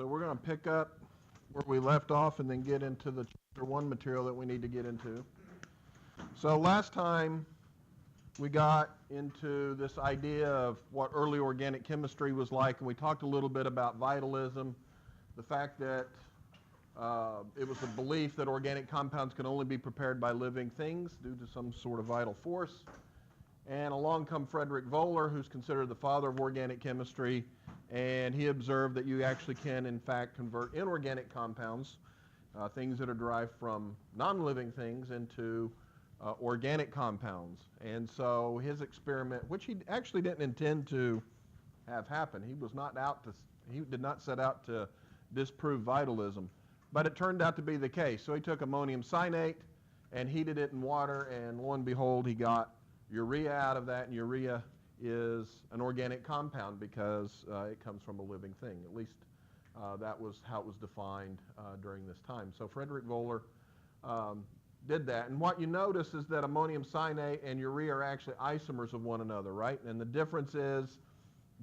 So we're going to pick up where we left off and then get into the chapter 1 material that we need to get into. So last time we got into this idea of what early organic chemistry was like, and we talked a little bit about vitalism, the fact that it was a belief that organic compounds can only be prepared by living things due to some sort of vital force. And along come Frederick Wohler, who's considered the father of organic chemistry, and he observed that you actually can, in fact, convert inorganic compounds, things that are derived from non-living things, into organic compounds. And so his experiment, which he actually didn't intend to have happen, he did not set out to disprove vitalism, but it turned out to be the case. So he took ammonium cyanate and heated it in water, and lo and behold, he got urea out of that, and urea is an organic compound because it comes from a living thing. At least that was how it was defined during this time. So Frederick Wohler did that. And what you notice is that ammonium cyanate and urea are actually isomers of one another, right? And the difference is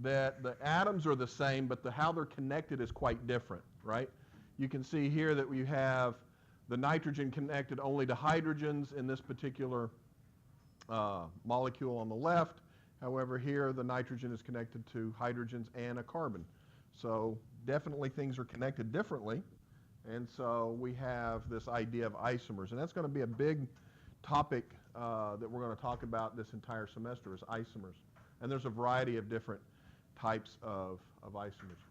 that the atoms are the same, but how they're connected is quite different, right? You can see here that we have the nitrogen connected only to hydrogens in this particular molecule on the left. However, here the nitrogen is connected to hydrogens and a carbon. So definitely things are connected differently. And so we have this idea of isomers. And that's going to be a big topic that we're going to talk about this entire semester, is isomers. And there's a variety of different types of isomers.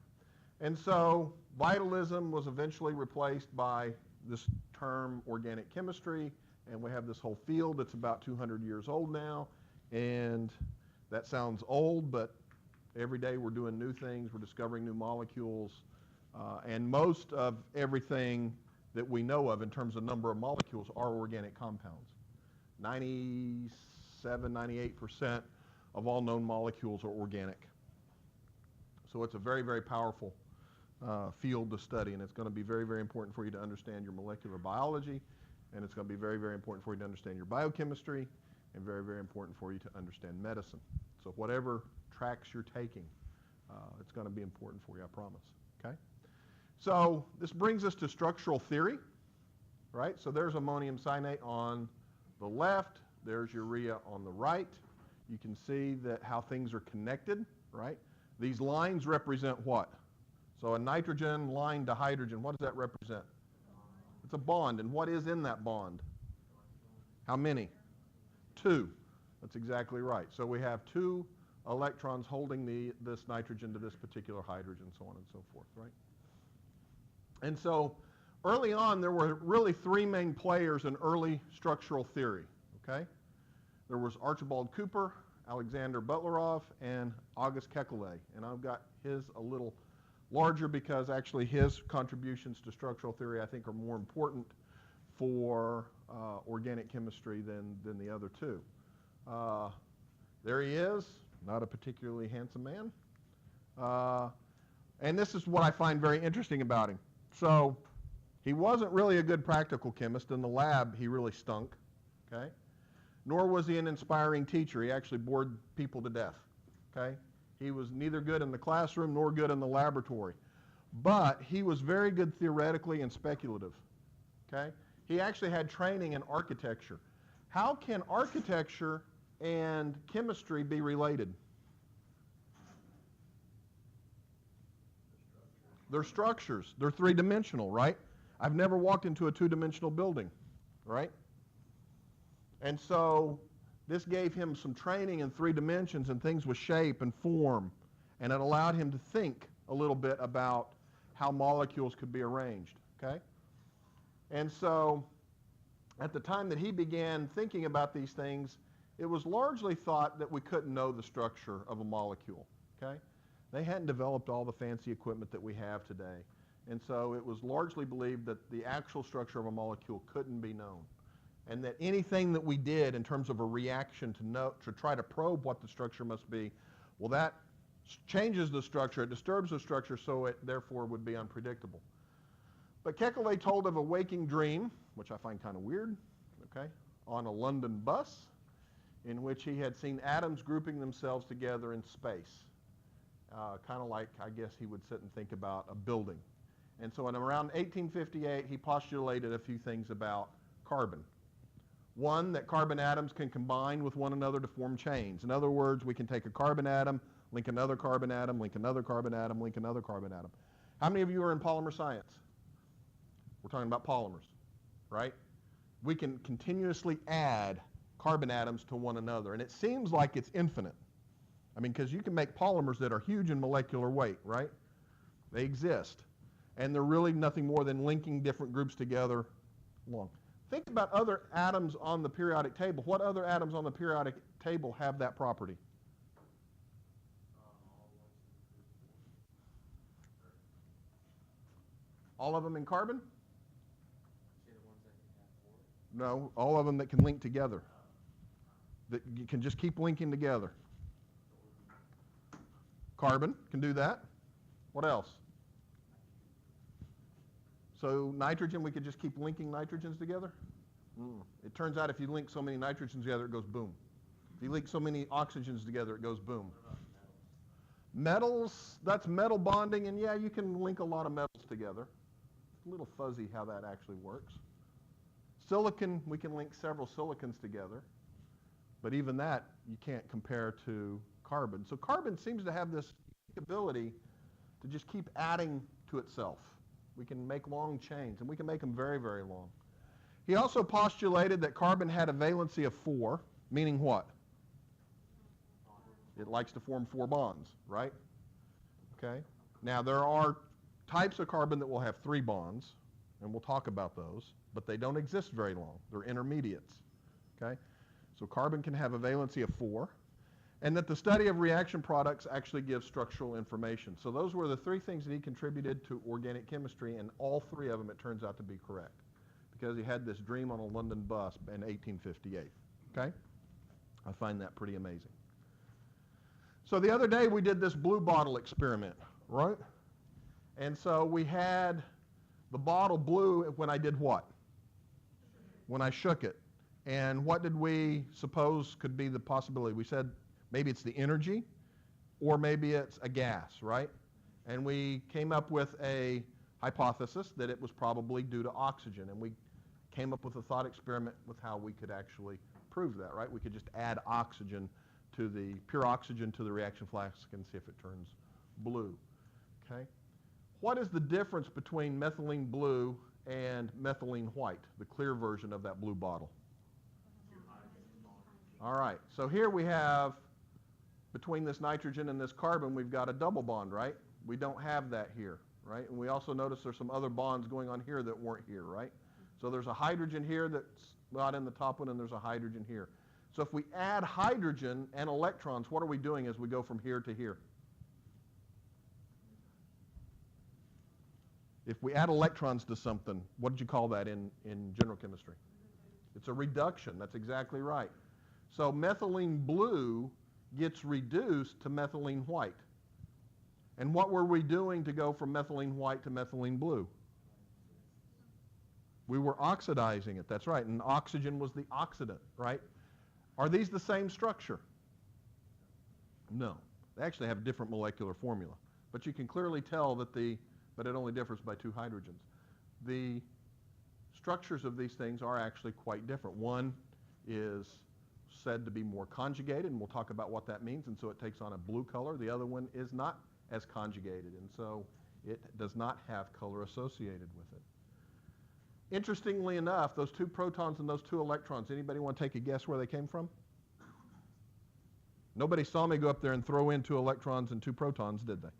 And so vitalism was eventually replaced by this term organic chemistry. And we have this whole field that's about 200 years old now. And that sounds old, but every day we're doing new things. We're discovering new molecules. And most of everything that we know of in terms of number of molecules are organic compounds. 97, 98% of all known molecules are organic. So it's a very, very powerful field to study, and it's going to be very, very important for you to understand your molecular biology, and it's going to be very, very important for you to understand your biochemistry, and very, very important for you to understand medicine. So whatever tracks you're taking, it's going to be important for you, I promise. Okay? So this brings us to structural theory, right? So there's ammonium cyanate on the left. There's urea on the right. You can see that how things are connected, right? These lines represent what? So a nitrogen line to hydrogen, what does that represent? It's a bond. And what is in that bond? How many? 2. That's exactly right. So we have 2 electrons holding this nitrogen to this particular hydrogen, so on and so forth, right? And so early on, there were really 3 main players in early structural theory, okay? There was Archibald Cooper, Alexander Butlerov, and August Kekulé. And I've got his a little larger because actually his contributions to structural theory, I think, are more important for organic chemistry than the other 2. There he is, not a particularly handsome man. And this is what I find very interesting about him. So he wasn't really a good practical chemist. In the lab, he really stunk, okay? Nor was he an inspiring teacher. He actually bored people to death, okay? He was neither good in the classroom nor good in the laboratory. But he was very good theoretically and speculative, okay? He actually had training in architecture. How can architecture and chemistry be related? They're structures. They're 3-dimensional, right? I've never walked into a 2-dimensional building, right? And so this gave him some training in 3 dimensions and things with shape and form, and it allowed him to think a little bit about how molecules could be arranged, okay? And so at the time that he began thinking about these things, it was largely thought that we couldn't know the structure of a molecule, okay? They hadn't developed all the fancy equipment that we have today. And so it was largely believed that the actual structure of a molecule couldn't be known. And that anything that we did in terms of a reaction to try to probe what the structure must be, well, that changes the structure, it disturbs the structure, so it therefore would be unpredictable. But Kekulé told of a waking dream, which I find kind of weird, okay, on a London bus, in which he had seen atoms grouping themselves together in space. Kind of like, I guess he would sit and think about a building, And so in around 1858, he postulated a few things about carbon. One, that carbon atoms can combine with one another to form chains. In other words, we can take a carbon atom, link another carbon atom, link another carbon atom, link another carbon atom. How many of you are in polymer science? We're talking about polymers, right? We can continuously add carbon atoms to one another, and it seems like it's infinite. I mean, because you can make polymers that are huge in molecular weight, right? They exist, and they're really nothing more than linking different groups together along. Think about other atoms on the periodic table. What other atoms on the periodic table have that property? All of them in carbon? No, all of them that can link together. That you can just keep linking together. Carbon can do that. What else? So nitrogen, we could just keep linking nitrogens together? It turns out if you link so many nitrogens together, it goes boom. If you link so many oxygens together, it goes boom. Metals, that's metal bonding, and yeah, you can link a lot of metals together. It's a little fuzzy how that actually works. Silicon, we can link several silicons together, but even that you can't compare to carbon. So carbon seems to have this ability to just keep adding to itself. We can make long chains, and we can make them very, very long. He also postulated that carbon had a valency of 4, meaning what? It likes to form 4 bonds, right? Okay. Now, there are types of carbon that will have 3 bonds, and we'll talk about those, but they don't exist very long. They're intermediates, okay? So carbon can have a valency of 4, and that the study of reaction products actually gives structural information. So those were the 3 things that he contributed to organic chemistry, and all 3 of them, it turns out to be correct, because he had this dream on a London bus in 1858, okay? I find that pretty amazing. So the other day we did this blue bottle experiment, right? And so we had the bottle blue when I did what? When I shook it. And what did we suppose could be the possibility? We said maybe it's the energy, or maybe it's a gas, right? And we came up with a hypothesis that it was probably due to oxygen, and we came up with a thought experiment with how we could actually prove that, right? We could just add oxygen to the pure oxygen to the reaction flask and see if it turns blue, okay? What is the difference between methylene blue and methylene white, the clear version of that blue bottle? All right, so here we have, between this nitrogen and this carbon, we've got a double bond, right? We don't have that here, right? And we also notice there's some other bonds going on here that weren't here, right? So there's a hydrogen here that's not in the top one, and there's a hydrogen here. So if we add hydrogen and electrons, what are we doing as we go from here to here? If we add electrons to something, what did you call that in general chemistry? It's a reduction. That's exactly right. So methylene blue gets reduced to methylene white. And what were we doing to go from methylene white to methylene blue? We were oxidizing it. That's right. And oxygen was the oxidant, right? Are these the same structure? No. They actually have a different molecular formula. But you can clearly tell that but it only differs by 2 hydrogens. The structures of these things are actually quite different. One is said to be more conjugated, and we'll talk about what that means, and so it takes on a blue color. The other one is not as conjugated, and so it does not have color associated with it. Interestingly enough, those 2 protons and those 2 electrons, anybody want to take a guess where they came from? Nobody saw me go up there and throw in 2 electrons and 2 protons, did they?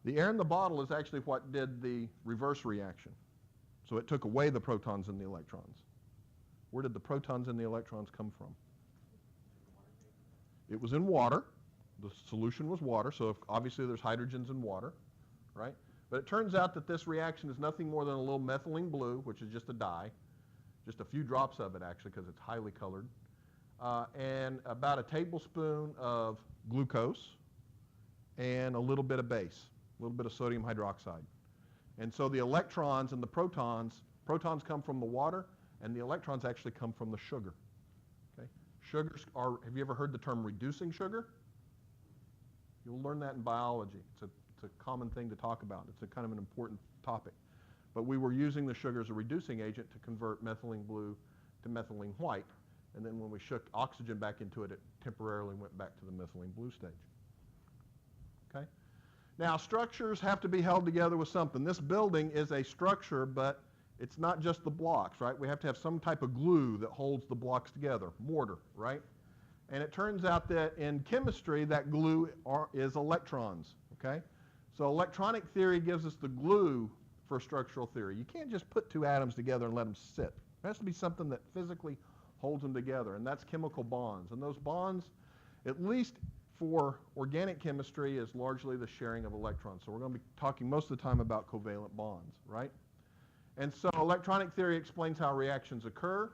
The air in the bottle is actually what did the reverse reaction. So it took away the protons and the electrons. Where did the protons and the electrons come from? It was in water. The solution was water, so obviously there's hydrogens in water, right? But it turns out that this reaction is nothing more than a little methylene blue, which is just a dye, just a few drops of it actually because it's highly colored, and about a tablespoon of glucose and a little bit of base, a little bit of sodium hydroxide. And so the electrons and the protons come from the water, and the electrons actually come from the sugar. Okay? Sugars are, have you ever heard the term reducing sugar? You'll learn that in biology. It's It's a common thing to talk about. It's a kind of an important topic. But we were using the sugar as a reducing agent to convert methylene blue to methylene white. And then when we shook oxygen back into it, it temporarily went back to the methylene blue stage. Okay? Now, structures have to be held together with something. This building is a structure, but it's not just the blocks, right? We have to have some type of glue that holds the blocks together, mortar, right? And it turns out that in chemistry, that glue is electrons, okay? So electronic theory gives us the glue for structural theory. You can't just put two atoms together and let them sit. There has to be something that physically holds them together, and that's chemical bonds. And those bonds, at least for organic chemistry, is largely the sharing of electrons. So we're going to be talking most of the time about covalent bonds, right? And so electronic theory explains how reactions occur.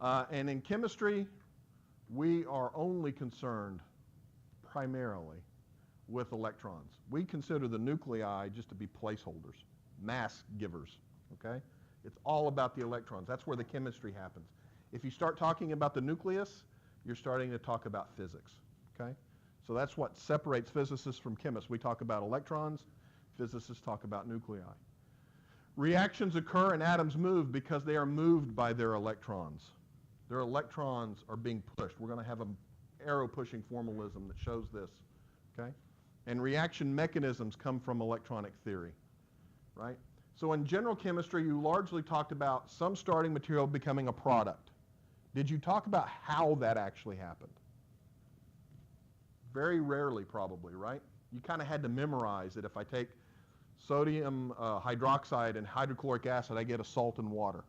And in chemistry, we are only concerned primarily with electrons. We consider the nuclei just to be placeholders, mass givers, okay? It's all about the electrons. That's where the chemistry happens. If you start talking about the nucleus, you're starting to talk about physics, okay? So that's what separates physicists from chemists. We talk about electrons, physicists talk about nuclei. Reactions occur and atoms move because they are moved by their electrons. Their electrons are being pushed. We're going to have an arrow-pushing formalism that shows this, okay? And reaction mechanisms come from electronic theory, right? So in general chemistry, you largely talked about some starting material becoming a product. Did you talk about how that actually happened? Very rarely, probably, right? You kind of had to memorize it. If I take sodium hydroxide and hydrochloric acid, I get a salt and water.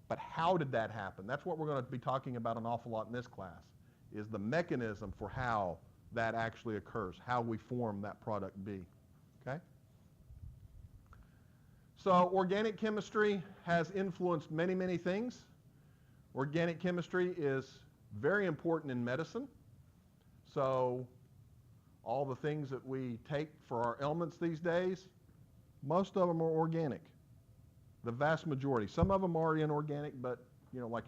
But how did that happen? That's what we're going to be talking about an awful lot in this class, is the mechanism for how that actually occurs, how we form that product B, okay? So organic chemistry has influenced many, many things. Organic chemistry is very important in medicine. So all the things that we take for our ailments these days, most of them are organic. The vast majority. Some of them are inorganic, but like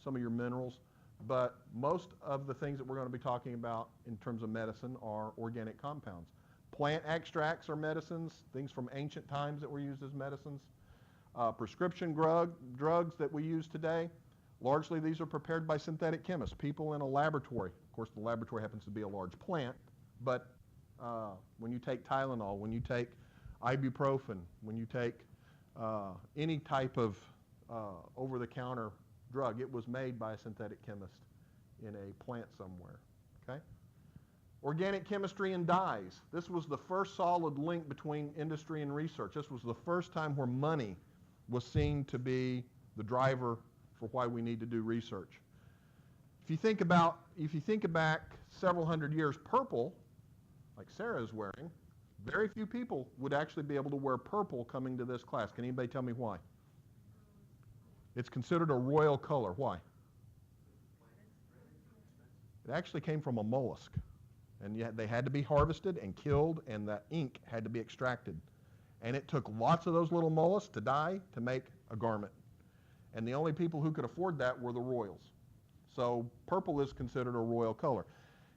some of your minerals. But most of the things that we're going to be talking about in terms of medicine are organic compounds. Plant extracts are medicines, things from ancient times that were used as medicines. Prescription drugs that we use today, largely these are prepared by synthetic chemists, people in a laboratory. Of course, the laboratory happens to be a large plant, but when you take Tylenol, when you take ibuprofen, when you take any type of over-the-counter drug, it was made by a synthetic chemist in a plant somewhere, okay? Organic chemistry and dyes. This was the first solid link between industry and research. This was the first time where money was seen to be the driver for why we need to do research. If you think back several hundred years, purple, like Sarah is wearing, very few people would actually be able to wear purple coming to this class. Can anybody tell me why? It's considered a royal color. Why? It actually came from a mollusk. And yet they had to be harvested and killed, and the ink had to be extracted. And it took lots of those little mollusks to die to make a garment. And the only people who could afford that were the royals. So purple is considered a royal color.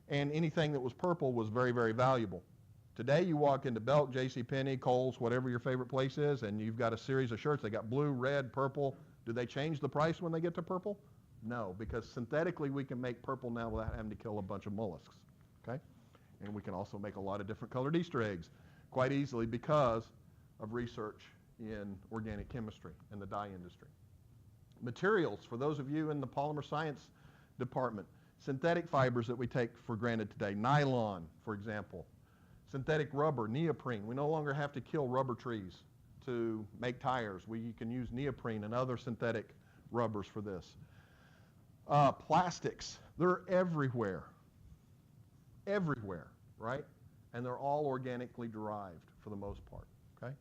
And anything that was purple was very, very valuable. Today you walk into Belk, JCPenney, Kohl's, whatever your favorite place is, and you've got a series of shirts. They got blue, red, purple. Do they change the price when they get to purple? No, because synthetically we can make purple now without having to kill a bunch of mollusks, okay? And we can also make a lot of different colored Easter eggs quite easily because of research in organic chemistry and the dye industry. Materials, for those of you in the polymer science department, synthetic fibers that we take for granted today, nylon, for example, synthetic rubber, neoprene. We no longer have to kill rubber trees to make tires. We can use neoprene and other synthetic rubbers for this. Plastics, they're everywhere. Everywhere, right? And they're all organically derived for the most part, okay?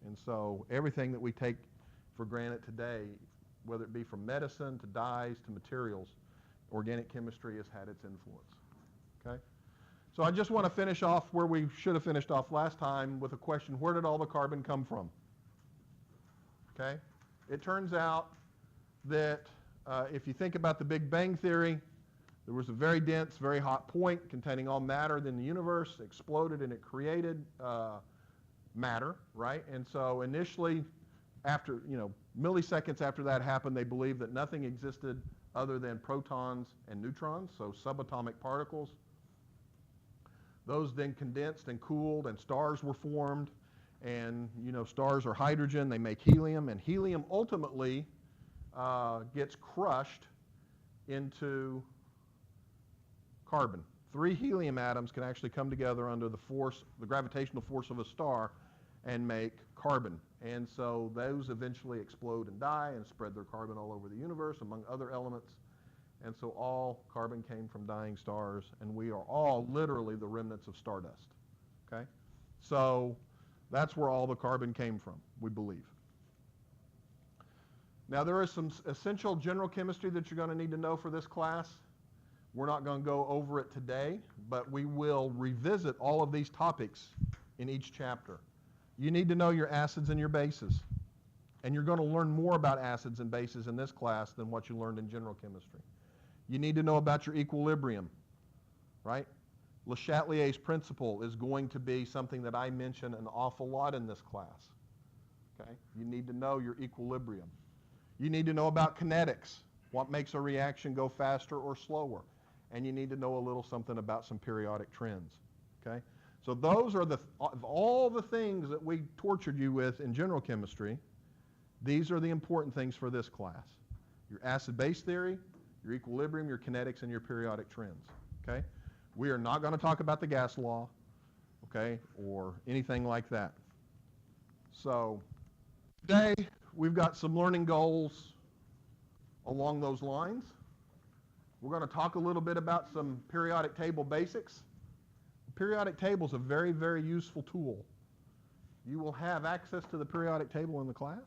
And so everything that we take for granted today, whether it be from medicine to dyes to materials, organic chemistry has had its influence, okay? So I just want to finish off where we should have finished off last time with a question: where did all the carbon come from? Okay? It turns out that if you think about the Big Bang Theory, There was a very dense, very hot point containing all matter in the universe, exploded, and it created matter, right? And so initially, after, milliseconds after that happened, they believed that nothing existed other than protons and neutrons, so subatomic particles. Those then condensed and cooled, and stars were formed. And, stars are hydrogen. They make helium, and helium ultimately gets crushed into carbon. 3 helium atoms can actually come together under the gravitational force of a star and make carbon. And so those eventually explode and die and spread their carbon all over the universe, among other elements. And so all carbon came from dying stars, and we are all literally the remnants of stardust. Okay? So that's where all the carbon came from, we believe. Now, there is some essential general chemistry that you're going to need to know for this class. We're not going to go over it today, but we will revisit all of these topics in each chapter. You need to know your acids and your bases. And you're going to learn more about acids and bases in this class than what you learned in general chemistry. You need to know about your equilibrium, right? Le Chatelier's principle is going to be something that I mention an awful lot in this class. Okay? You need to know your equilibrium. You need to know about kinetics, what makes a reaction go faster or slower. And you need to know a little something about some periodic trends. Okay? So those are of all the things that we tortured you with in general chemistry, these are the important things for this class. Your acid-base theory, your equilibrium, your kinetics, and your periodic trends. Okay? We are not going to talk about the gas law, okay, or anything like that. So today we've got some learning goals along those lines. We're going to talk a little bit about some periodic table basics. The periodic table is a very, very useful tool. You will have access to the periodic table in the class.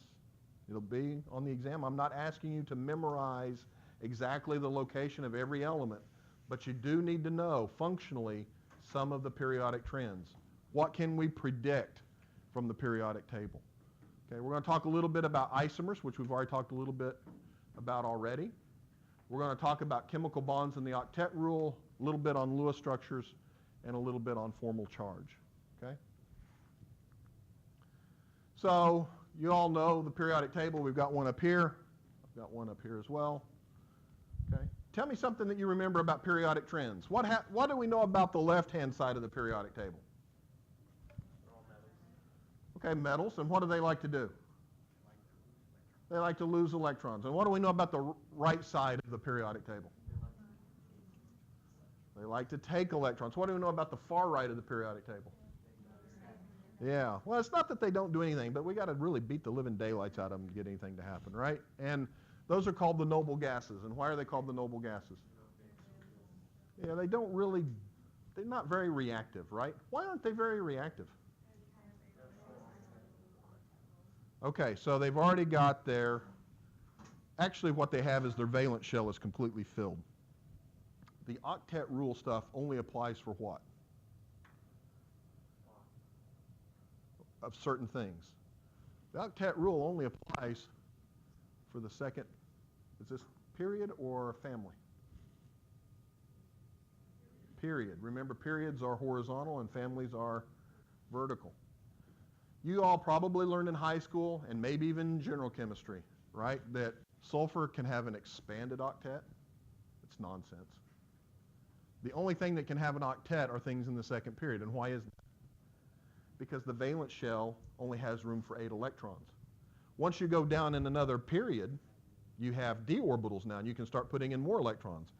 It'll be on the exam. I'm not asking you to memorize exactly the location of every element, but you do need to know functionally some of the periodic trends. What can we predict from the periodic table? Okay, we're going to talk a little bit about isomers, which we've already talked a little bit about already. We're going to talk about chemical bonds in the octet rule, a little bit on Lewis structures, and a little bit on formal charge. Okay? So you all know the periodic table. We've got one up here. I've got one up here as well. Okay. Tell me something that you remember about periodic trends. What do we know about the left-hand side of the periodic table? Okay, metals. And what do they like to do? They like to lose electrons. And what do we know about the right side of the periodic table? They like to take electrons. What do we know about the far right of the periodic table? Yeah. Well, it's not that they don't do anything, but we got to really beat the living daylights out of them to get anything to happen, right? And those are called the noble gases. And why are they called the noble gases? Yeah, they're not very reactive, right? Why aren't they very reactive? Okay, so they've already got actually what they have is their valence shell is completely filled. The octet rule stuff only applies for what? Of certain things. The octet rule only applies for the second, is this period or family? Period. Remember, periods are horizontal and families are vertical. You all probably learned in high school, and maybe even in general chemistry, right, that sulfur can have an expanded octet. It's nonsense. The only thing that can have an octet are things in the second period. And why is that? Because the valence shell only has room for 8 electrons. Once you go down in another period, you have d orbitals now, and you can start putting in more electrons.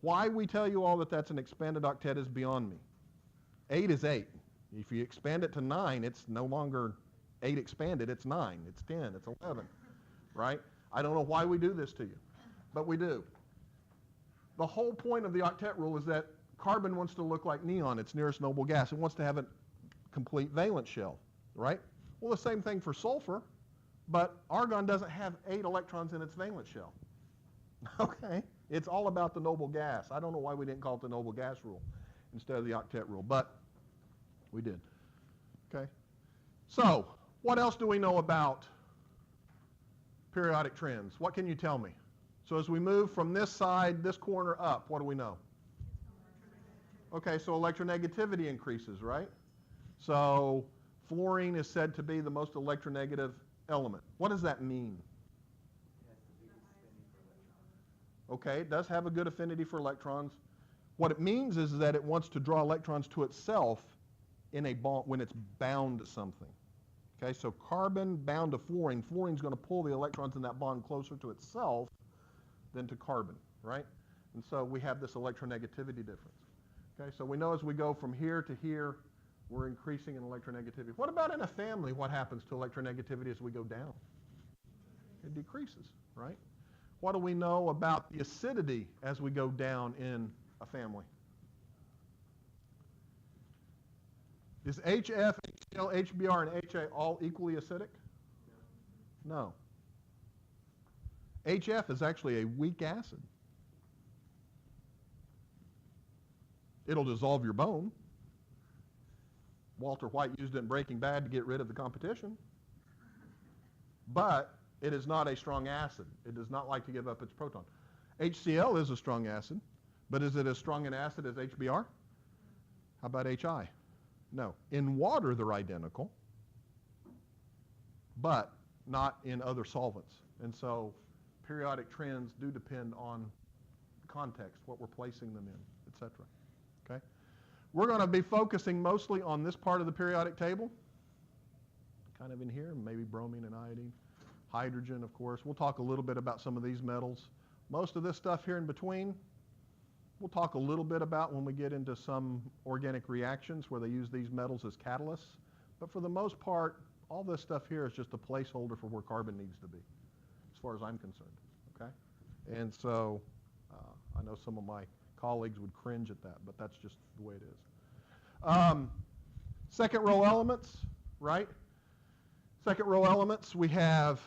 Why we tell you all that that's an expanded octet is beyond me. 8 is 8. If you expand it to 9, it's no longer 8 expanded, it's 9, it's 10, it's 11, right? I don't know why we do this to you, but we do. The whole point of the octet rule is that carbon wants to look like neon, its nearest noble gas. It wants to have a complete valence shell, right? Well, the same thing for sulfur, but argon doesn't have 8 electrons in its valence shell. Okay? It's all about the noble gas. I don't know why we didn't call it the noble gas rule instead of the octet rule, but we did. Okay? So, what else do we know about periodic trends? What can you tell me? So as we move from this side, this corner up, what do we know? Okay, so electronegativity increases, right? So fluorine is said to be the most electronegative element. What does that mean? Okay, it does have a good affinity for electrons. What it means is that it wants to draw electrons to itself in a bond when it's bound to something. Okay, so carbon bound to fluorine, fluorine's going to pull the electrons in that bond closer to itself than to carbon, right? And so we have this electronegativity difference. Okay, so we know as we go from here to here, we're increasing in electronegativity. What about in a family? What happens to electronegativity as we go down? It decreases, right? What do we know about the acidity as we go down in a family? Is HF, HCl, HBr, and HA all equally acidic? No. HF is actually a weak acid. It'll dissolve your bone. Walter White used it in Breaking Bad to get rid of the competition. But it is not a strong acid. It does not like to give up its proton. HCl is a strong acid, but is it as strong an acid as HBr? How about HI? No. In water, they're identical, but not in other solvents. And so periodic trends do depend on context, what we're placing them in, etc. Okay? We're going to be focusing mostly on this part of the periodic table, kind of in here, maybe bromine and iodine. Hydrogen, of course. We'll talk a little bit about some of these metals. Most of this stuff here in between, we'll talk a little bit about when we get into some organic reactions where they use these metals as catalysts. But for the most part, all this stuff here is just a placeholder for where carbon needs to be, as far as I'm concerned. Okay? And so I know some of my colleagues would cringe at that, but that's just the way it is. Second row elements, right? Second row elements, we have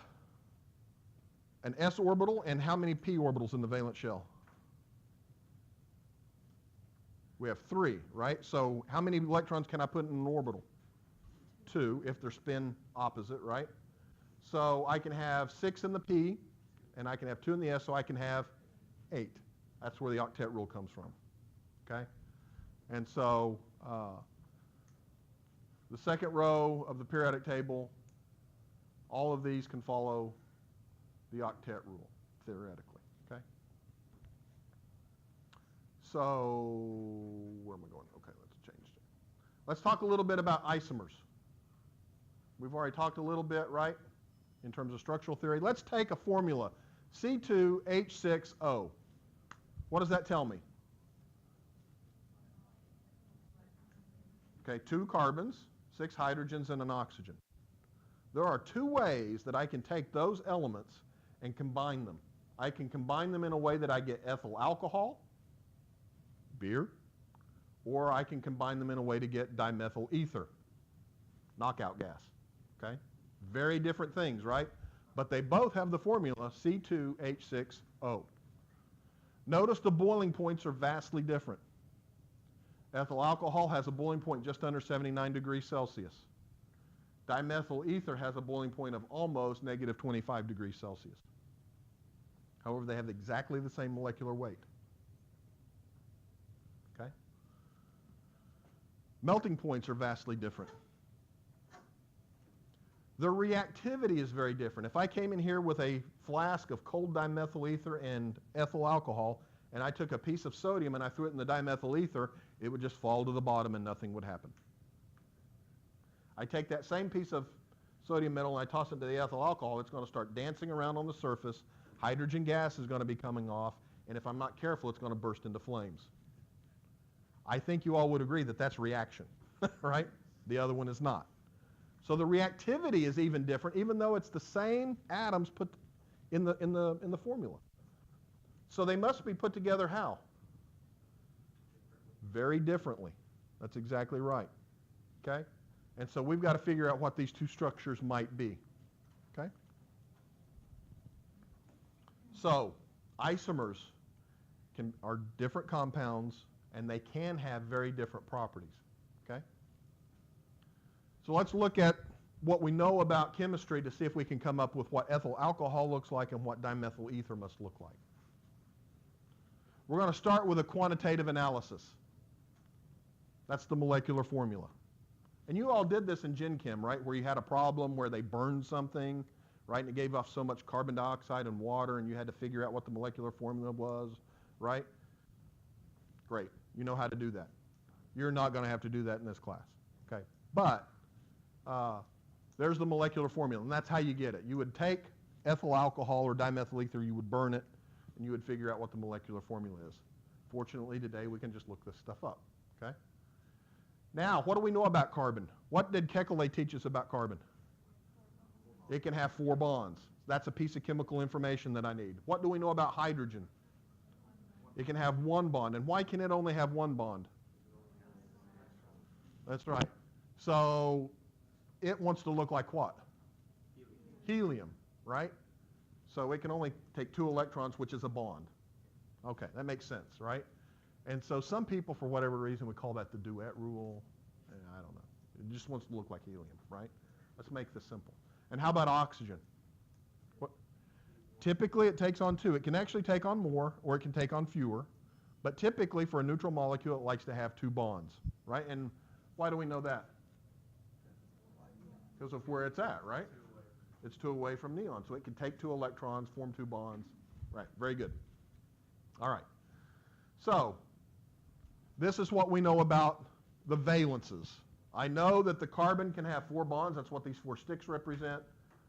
an s orbital and how many p orbitals in the valence shell? We have 3, right? So how many electrons can I put in an orbital? 2 if they're spin opposite, right? So I can have 6 in the p, and I can have 2 in the s, so I can have 8. That's where the octet rule comes from, okay? And so the second row of the periodic table, all of these can follow the octet rule, theoretically, okay? So, where am I going? Okay, let's change it. Let's talk a little bit about isomers. We've already talked a little bit, right, in terms of structural theory. Let's take a formula, C2H6O. What does that tell me? Okay, 2 carbons, 6 hydrogens, and an oxygen. There are 2 ways that I can take those elements and combine them. I can combine them in a way that I get ethyl alcohol, beer, or I can combine them in a way to get dimethyl ether, knockout gas. Okay? Very different things, right? But they both have the formula C2H6O. Notice the boiling points are vastly different. Ethyl alcohol has a boiling point just under 79 degrees Celsius. Dimethyl ether has a boiling point of almost negative 25 degrees Celsius. However, they have exactly the same molecular weight. Okay? Melting points are vastly different. The reactivity is very different. If I came in here with a flask of cold dimethyl ether and ethyl alcohol, and I took a piece of sodium and I threw it in the dimethyl ether, it would just fall to the bottom and nothing would happen. I take that same piece of sodium metal and I toss it into the ethyl alcohol, it's going to start dancing around on the surface. Hydrogen gas is going to be coming off, and if I'm not careful, it's going to burst into flames. I think you all would agree that that's reaction, right? The other one is not. So the reactivity is even different, even though it's the same atoms put in the formula. So they must be put together how? Very differently. That's exactly right. Okay? And so we've got to figure out what these 2 structures might be. Okay? So isomers are different compounds, and they can have very different properties. Okay? So let's look at what we know about chemistry to see if we can come up with what ethyl alcohol looks like and what dimethyl ether must look like. We're going to start with a quantitative analysis. That's the molecular formula. And you all did this in Gen Chem, right, where you had a problem where they burned something, right, and it gave off so much carbon dioxide and water, and you had to figure out what the molecular formula was, right? Great. You know how to do that. You're not going to have to do that in this class, okay? But there's the molecular formula, and that's how you get it. You would take ethyl alcohol or dimethyl ether, you would burn it, and you would figure out what the molecular formula is. Fortunately, today we can just look this stuff up, okay? Now, what do we know about carbon? What did Kekulé teach us about carbon? It can have 4 bonds. That's a piece of chemical information that I need. What do we know about hydrogen? It can have 1 bond. And why can it only have 1 bond? That's right. So it wants to look like what? Helium, right? So it can only take 2 electrons, which is a bond. Okay, that makes sense, right? And so some people, for whatever reason, would call that the duet rule. I don't know. It just wants to look like helium, right? Let's make this simple. And how about oxygen? What? Typically, it takes on 2. It can actually take on more, or it can take on fewer. But typically, for a neutral molecule, it likes to have 2 bonds, right? And why do we know that? Because of where it's at, right? It's 2 away from neon. So it can take 2 electrons, form 2 bonds. Right, very good. All right. So this is what we know about the valences. I know that the carbon can have 4 bonds. That's what these 4 sticks represent.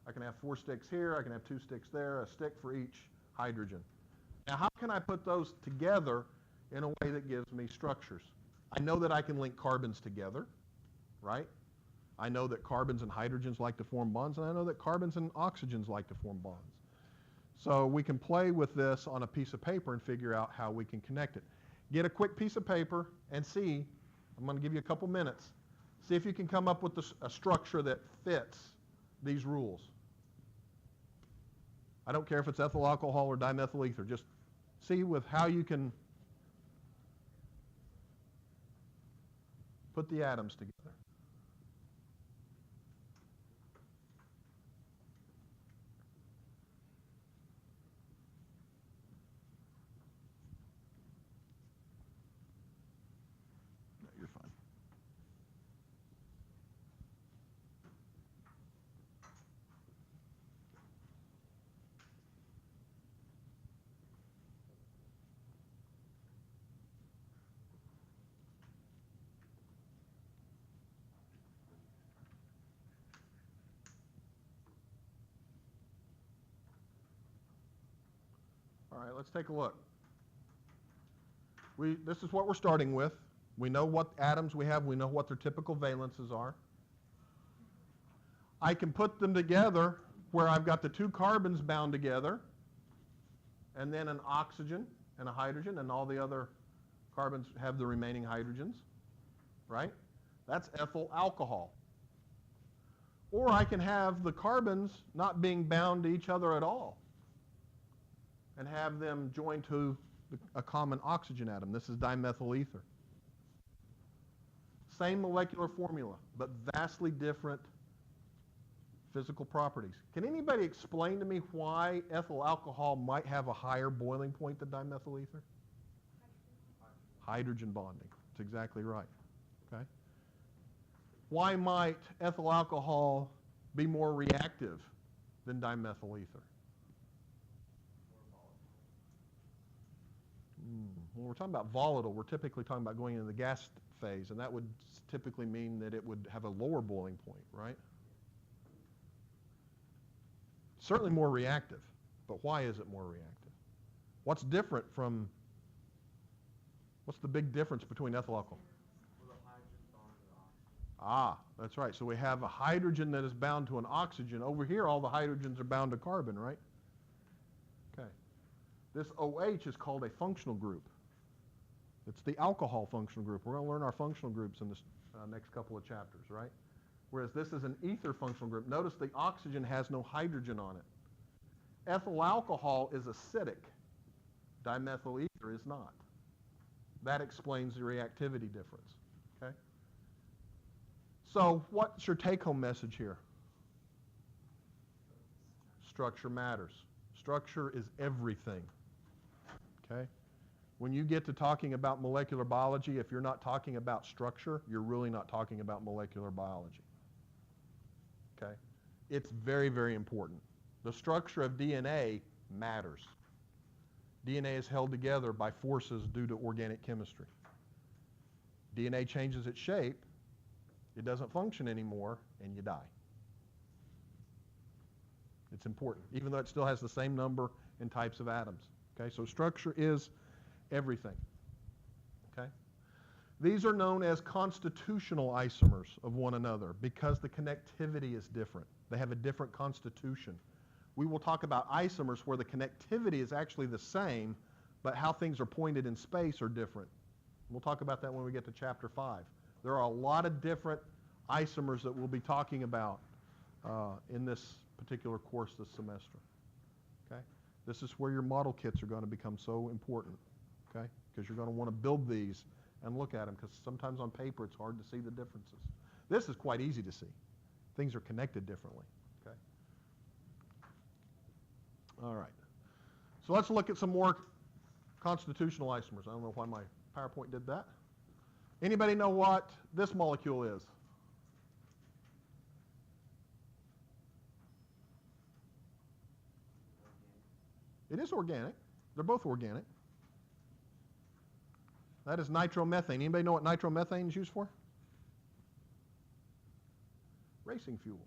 I can have 4 sticks here. I can have 2 sticks there, a stick for each hydrogen. Now, how can I put those together in a way that gives me structures? I know that I can link carbons together, right? I know that carbons and hydrogens like to form bonds, and I know that carbons and oxygens like to form bonds. So we can play with this on a piece of paper and figure out how we can connect it. Get a quick piece of paper and see, I'm going to give you a couple minutes, see if you can come up with a structure that fits these rules. I don't care if it's ethyl alcohol or dimethyl ether, just see with how you can put the atoms together. You're fine. All right, let's take a look. This is what we're starting with. We know what atoms we have. We know what their typical valences are. I can put them together where I've got the 2 carbons bound together, and then an oxygen and a hydrogen, and all the other carbons have the remaining hydrogens, right? That's ethyl alcohol. Or I can have the carbons not being bound to each other at all and have them joined to a common oxygen atom. This is dimethyl ether. Same molecular formula, but vastly different physical properties. Can anybody explain to me why ethyl alcohol might have a higher boiling point than dimethyl ether? Hydrogen bonding. That's exactly right. Okay. Why might ethyl alcohol be more reactive than dimethyl ether? When we're talking about volatile, we're typically talking about going into the gas phase, and that would typically mean that it would have a lower boiling point, right? Certainly more reactive, but why is it more reactive? What's different from, what's the big difference between ethyl alcohol? Ah, that's right. So we have a hydrogen that is bound to an oxygen. Over here, all the hydrogens are bound to carbon, right? Okay. This OH is called a functional group. It's the alcohol functional group. We're going to learn our functional groups in this next couple of chapters, right? Whereas this is an ether functional group. Notice the oxygen has no hydrogen on it. Ethyl alcohol is acidic. Dimethyl ether is not. That explains the reactivity difference, okay? So what's your take-home message here? structure matters. Structure is everything. Okay? When you get to talking about molecular biology, if you're not talking about structure, you're really not talking about molecular biology. Okay? It's very, very important. The structure of DNA matters. DNA is held together by forces due to organic chemistry. DNA changes its shape, it doesn't function anymore, and you die. It's important, even though it still has the same number and types of atoms. Okay, so structure is everything. Okay? These are known as constitutional isomers of one another because the connectivity is different. They have a different constitution. We will talk about isomers where the connectivity is actually the same, but how things are pointed in space are different. We'll talk about that when we get to chapter 5. There are a lot of different isomers that we'll be talking about in this particular course this semester. Okay? This is where your model kits are going to become so important, okay? Because you're going to want to build these and look at them, because sometimes on paper it's hard to see the differences. This is quite easy to see. Things are connected differently, okay? All right. So let's look at some more constitutional isomers. I don't know why my PowerPoint did that. Anybody know what this molecule is? It is organic. They're both organic. That is nitromethane. Anybody know what nitromethane is used for? Racing fuel.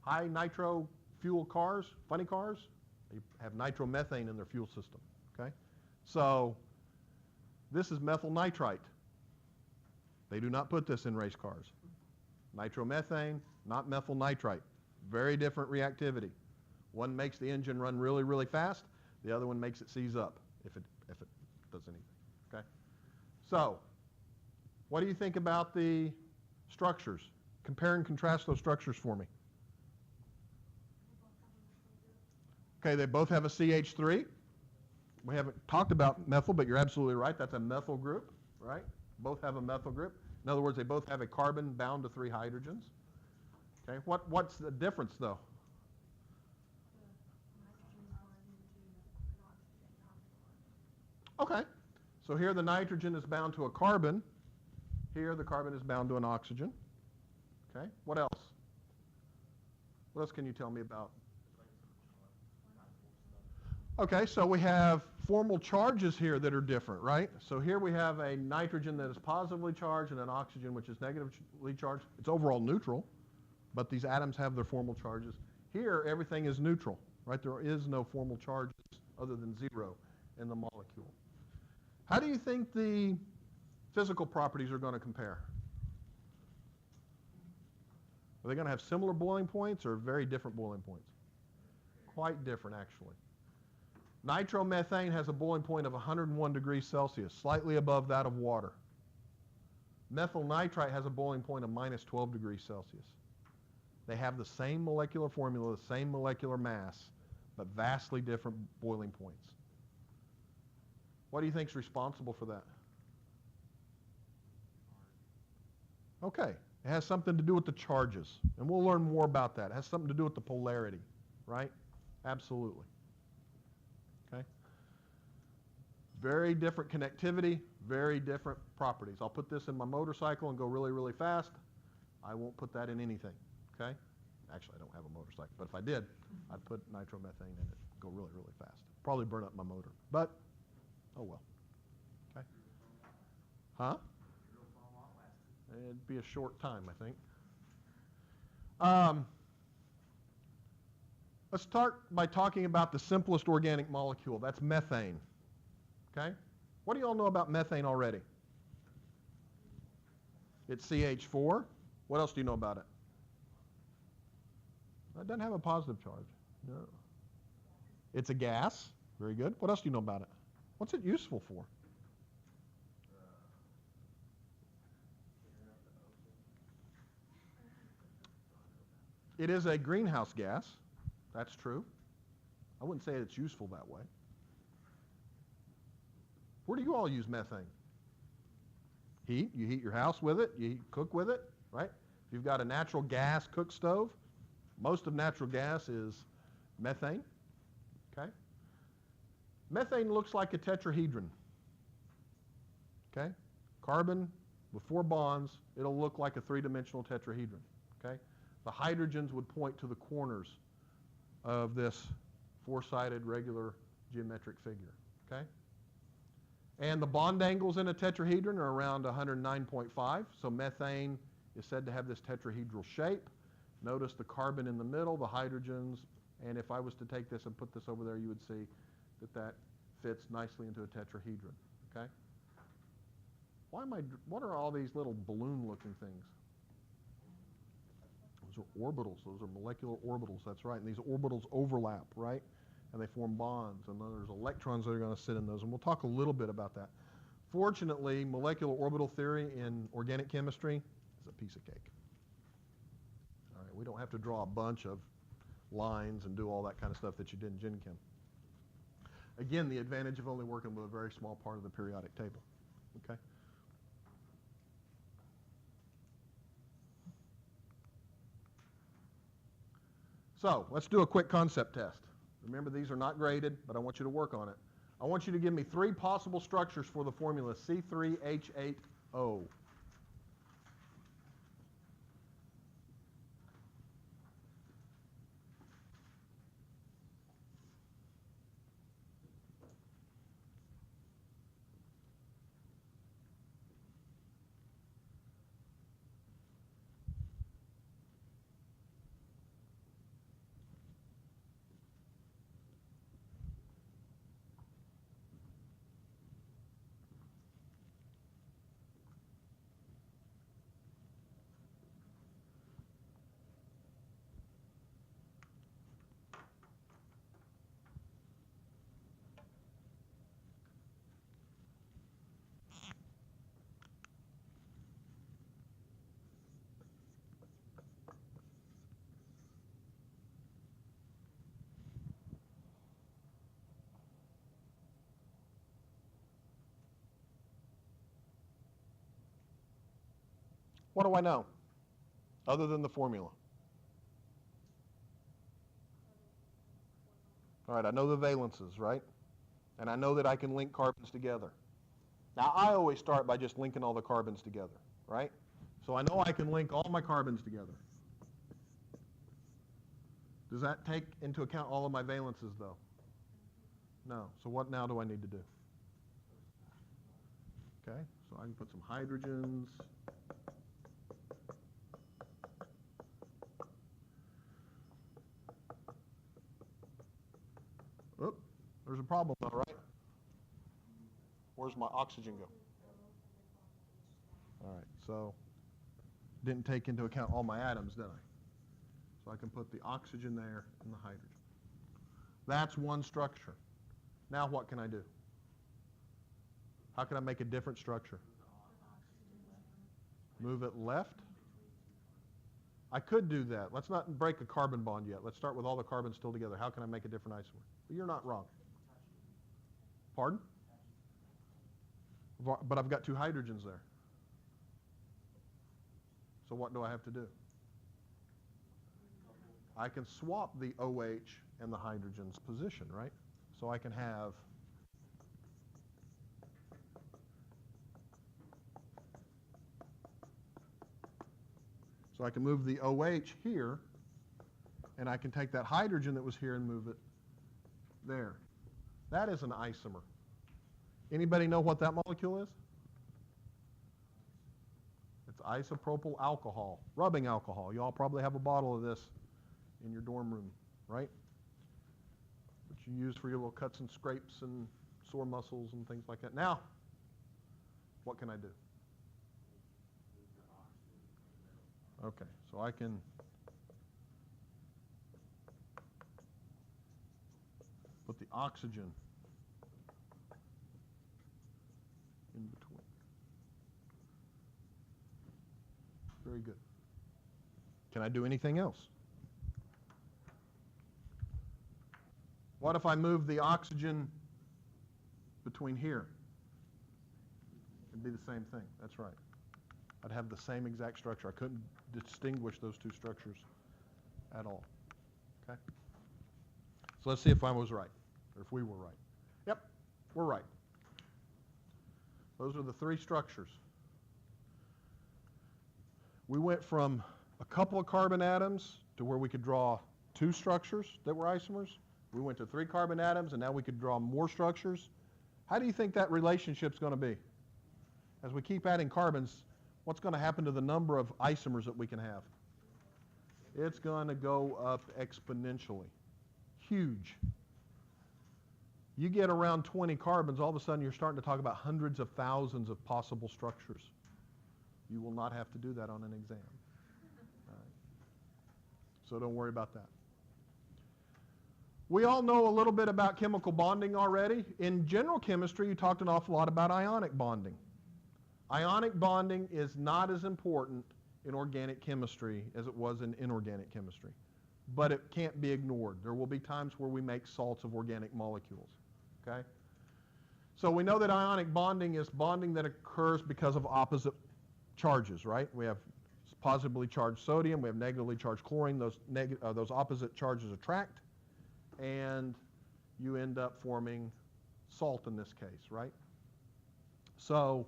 High nitro fuel cars, funny cars, they have nitromethane in their fuel system. Okay? So this is methyl nitrite. They do not put this in race cars. Nitromethane, not methyl nitrite. Very different reactivity. One makes the engine run really, really fast. The other one makes it seize up if it does anything. Okay? So, what do you think about the structures? Compare and contrast those structures for me. Okay, they both have a CH3. We haven't talked about methyl, but you're absolutely right. That's a methyl group, right? Both have a methyl group. In other words, they both have a carbon bound to 3 hydrogens. Okay, what's the difference, though? Okay, so here the nitrogen is bound to a carbon. Here the carbon is bound to an oxygen. Okay, what else? What else can you tell me about? Okay, so we have formal charges here that are different, right? So here we have a nitrogen that is positively charged and an oxygen which is negatively charged. It's overall neutral, but these atoms have their formal charges. Here, everything is neutral, right? There is no formal charges other than 0 in the molecule. How do you think the physical properties are going to compare? Are they going to have similar boiling points or very different boiling points? Quite different, actually. Nitromethane has a boiling point of 101 degrees Celsius, slightly above that of water. Methyl nitrite has a boiling point of minus 12 degrees Celsius. They have the same molecular formula, the same molecular mass, but vastly different boiling points. What do you think is responsible for that? Okay, it has something to do with the charges, and we'll learn more about that. It has something to do with the polarity, right? Absolutely. Okay? Very different connectivity, very different properties. I'll put this in my motorcycle and go really, really fast. I won't put that in anything, okay? Actually, I don't have a motorcycle, but if I did, I'd put nitromethane in it, go really, really fast. Probably burn up my motor, but oh well. Okay? Huh? It'd be a short time, I think. Let's start by talking about the simplest organic molecule. That's methane. Okay? What do you all know about methane already? It's CH4. What else do you know about it? It doesn't have a positive charge. No. It's a gas. Very good. What else do you know about it? What's it useful for? It is a greenhouse gas. That's true. I wouldn't say it's useful that way. Where do you all use methane? Heat. You heat your house with it. You cook with it, right? If you've got a natural gas cook stove, most of natural gas is Methane, okay? Methane looks like a tetrahedron, okay? Carbon with 4 bonds, it'll look like a 3-dimensional tetrahedron, okay? The hydrogens would point to the corners of this 4-sided regular geometric figure, okay? And the bond angles in a tetrahedron are around 109.5, so methane is said to have this tetrahedral shape. Notice the carbon in the middle, the hydrogens, and if I was to take this and put this over there, you would see that that fits nicely into a tetrahedron, okay? What are all these little balloon-looking things? Those are orbitals. Those are molecular orbitals, that's right. And these orbitals overlap, right? And they form bonds, and then there's electrons that are going to sit in those, and we'll talk a little bit about that. Fortunately, molecular orbital theory in organic chemistry is a piece of cake. All right, we don't have to draw a bunch of lines and do all that kind of stuff that you did in Gen Chem. Again, the advantage of only working with a very small part of the periodic table, okay? So let's do a quick concept test. Remember, these are not graded, but I want you to work on it. I want you to give me 3 possible structures for the formula C3H8O. What do I know, other than the formula? All right, I know the valences, right? And I know that I can link carbons together. Now, I always start by just linking all the carbons together, right? So I know I can link all my carbons together. Does that take into account all of my valences, though? No. So what now do I need to do? Okay, so I can put some hydrogens. Oop, there's a problem though, right? Where's my oxygen go? All right, so didn't take into account all my atoms, did I? So I can put the oxygen there and the hydrogen. That's one structure. Now what can I do? How can I make a different structure? Move it left? I could do that. Let's not break a carbon bond yet. Let's start with all the carbons still together. How can I make a different isomer? But you're not wrong. Pardon? But I've got 2 hydrogens there. So what do I have to do? I can swap the OH and the hydrogen's position, right? So I can have so I can move the OH here, and I can take that hydrogen that was here and move it there. That is an isomer. Anybody know what that molecule is? It's isopropyl alcohol, rubbing alcohol. You all probably have a bottle of this in your dorm room, right? That you use for your little cuts and scrapes and sore muscles and things like that. Now, what can I do? Okay, so I can put the oxygen in between. Very good. Can I do anything else? What if I move the oxygen between here? It'd be the same thing. That's right. I'd have the same exact structure. I couldn't distinguish those 2 structures at all. Okay? So let's see if I was right, or if we were right. Yep, we're right. Those are the three structures. We went from a couple of carbon atoms to where we could draw two structures that were isomers. We went to 3 carbon atoms, and now we could draw more structures. How do you think that relationship's going to be? As we keep adding carbons, what's going to happen to the number of isomers that we can have? It's going to go up exponentially. Huge. You get around 20 carbons, all of a sudden you're starting to talk about hundreds of thousands of possible structures. You will not have to do that on an exam. All right. So don't worry about that. We all know a little bit about chemical bonding already. In general chemistry, you talked an awful lot about ionic bonding. Ionic bonding is not as important in organic chemistry as it was in inorganic chemistry, but it can't be ignored. There will be times where we make salts of organic molecules, okay? So we know that ionic bonding is bonding that occurs because of opposite charges, right? We have positively charged sodium, we have negatively charged chlorine. Those opposite charges attract, and you end up forming salt in this case, right? So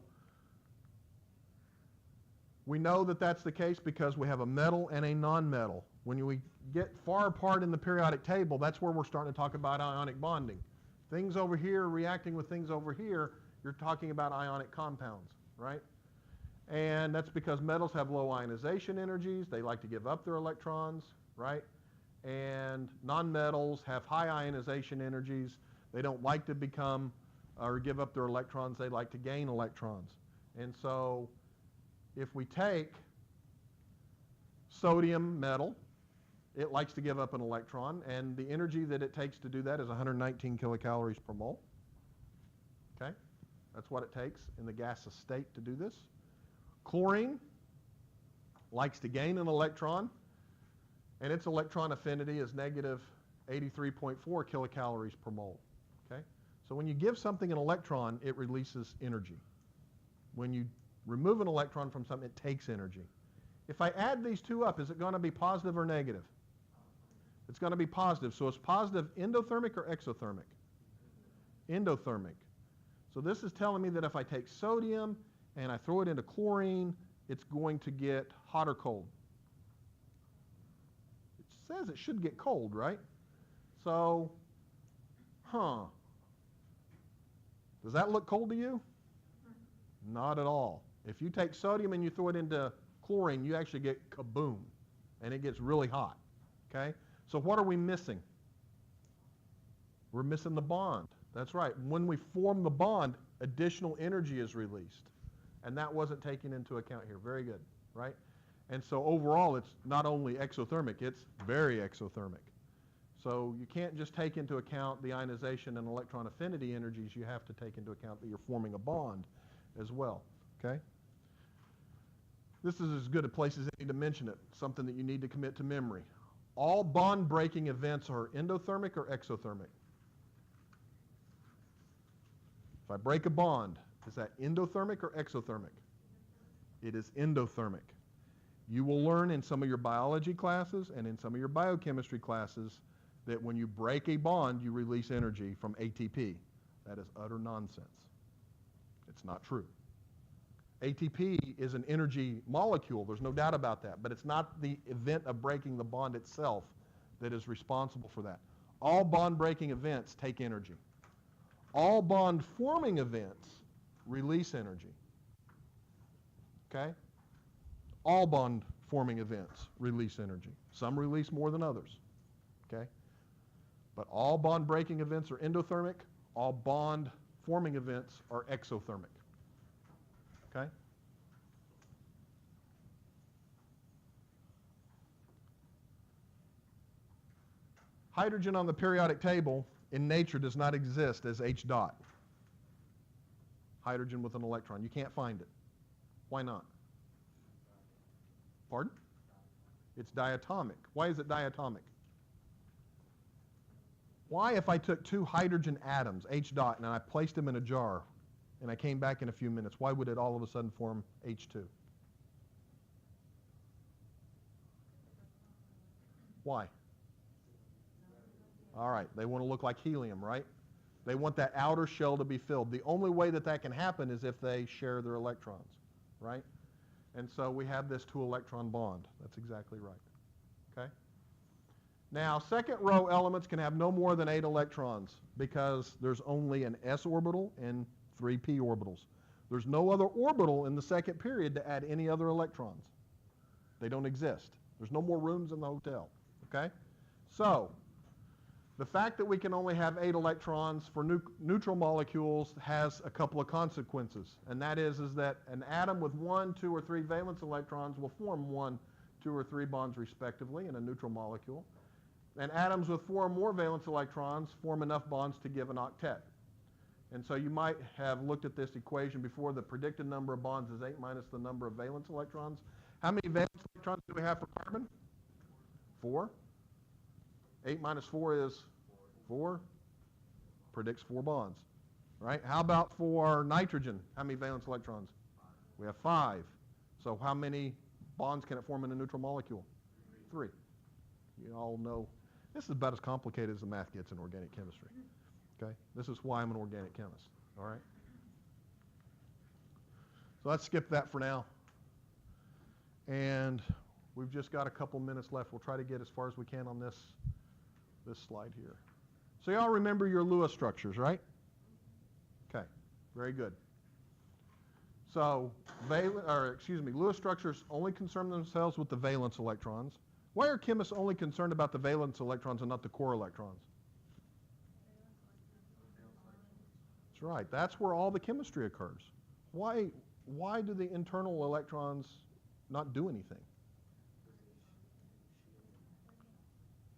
we know that that's the case because we have a metal and a nonmetal. When we get far apart in the periodic table, that's where we're starting to talk about ionic bonding. Things over here reacting with things over here, you're talking about ionic compounds, right? And that's because metals have low ionization energies. They like to give up their electrons, right? And nonmetals have high ionization energies. They don't like to become or give up their electrons. They like to gain electrons. And so if we take sodium metal, it likes to give up an electron, and the energy that it takes to do that is 119 kilocalories per mole. Okay? That's what it takes in the gaseous state to do this. Chlorine likes to gain an electron, and its electron affinity is negative 83.4 kilocalories per mole. Okay? So when you give something an electron, it releases energy. When you remove an electron from something, it takes energy. If I add these two up, is it going to be positive or negative? It's going to be positive. So it's positive endothermic or exothermic? Endothermic. So this is telling me that if I take sodium and I throw it into chlorine, it's going to get hot or cold. It says it should get cold, right? So, does that look cold to you? Not at all. If you take sodium and you throw it into chlorine, you actually get kaboom, and it gets really hot, okay? So what are we missing? We're missing the bond. That's right. When we form the bond, additional energy is released, and that wasn't taken into account here. Very good, right? And so overall, it's not only exothermic, it's very exothermic. So you can't just take into account the ionization and electron affinity energies. You have to take into account that you're forming a bond as well, okay? This is as good a place as any to mention it, something that you need to commit to memory. All bond-breaking events are endothermic or exothermic? If I break a bond, is that endothermic or exothermic? It is endothermic. You will learn in some of your biology classes and in some of your biochemistry classes that when you break a bond, you release energy from ATP. That is utter nonsense. It's not true. ATP is an energy molecule, there's no doubt about that, but it's not the event of breaking the bond itself that is responsible for that. All bond-breaking events take energy. All bond-forming events release energy. Okay? All bond-forming events release energy. Some release more than others. Okay? But all bond-breaking events are endothermic. All bond-forming events are exothermic. Okay? Hydrogen on the periodic table in nature does not exist as H dot. Hydrogen with an electron. You can't find it. Why not? Pardon? It's diatomic. Why is it diatomic? Why, if I took two hydrogen atoms, H dot, and I placed them in a jar, and I came back in a few minutes, why would it all of a sudden form H2? Why? All right, they want to look like helium, right? They want that outer shell to be filled. The only way that that can happen is if they share their electrons, right? And so we have this two-electron bond. That's exactly right, okay? Now, second row elements can have no more than 8 electrons because there's only an s orbital and 3 p orbitals. There's no other orbital in the second period to add any other electrons. They don't exist. There's no more rooms in the hotel, okay? So, the fact that we can only have 8 electrons for neutral molecules has a couple of consequences, and that is that an atom with 1, 2, or 3 valence electrons will form 1, 2, or 3 bonds respectively in a neutral molecule, and atoms with 4 or more valence electrons form enough bonds to give an octet. And so you might have looked at this equation before. The predicted number of bonds is 8 minus the number of valence electrons. How many valence electrons do we have for carbon? 4. 8 minus 4 is 4. Predicts 4 bonds, right? How about for nitrogen? How many valence electrons? We have 5. So how many bonds can it form in a neutral molecule? 3. You all know this is about as complicated as the math gets in organic chemistry. Okay? This is why I'm an organic chemist. All right? So let's skip that for now. And we've just got a couple minutes left. We'll try to get as far as we can on this slide here. So y'all remember your Lewis structures, right? Okay, very good. So Lewis structures only concern themselves with the valence electrons. Why are chemists only concerned about the valence electrons and not the core electrons? That's right. That's where all the chemistry occurs. Why do the internal electrons not do anything?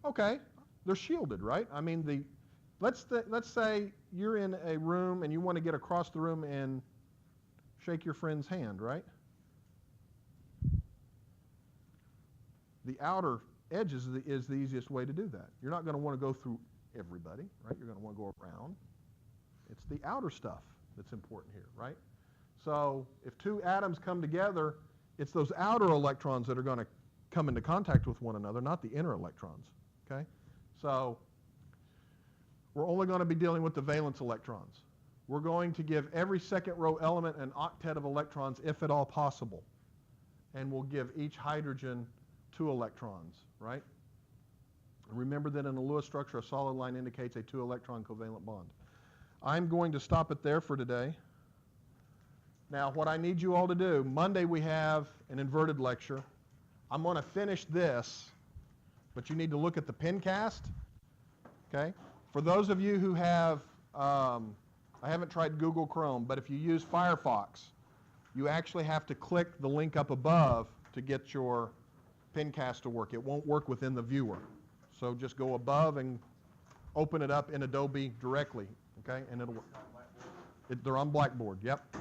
Okay, they're shielded, right? I mean, let's say you're in a room and you want to get across the room and shake your friend's hand, right? The outer edge is the easiest way to do that. You're not going to want to go through everybody, right? You're going to want to go around. It's the outer stuff that's important here, right? So if 2 atoms come together, it's those outer electrons that are going to come into contact with one another, not the inner electrons, okay? So we're only going to be dealing with the valence electrons. We're going to give every second row element an octet of electrons, if at all possible. And we'll give each hydrogen 2 electrons, right? Remember that in a Lewis structure, a solid line indicates a 2-electron covalent bond. I'm going to stop it there for today. Now, what I need you all to do, Monday we have an inverted lecture. I'm going to finish this, but you need to look at the pencast, okay? For those of you who have, I haven't tried Google Chrome, but if you use Firefox, you actually have to click the link up above to get your pencast to work. It won't work within the viewer. So just go above and open it up in Adobe directly, okay? And it'll work. They're on Blackboard, yep.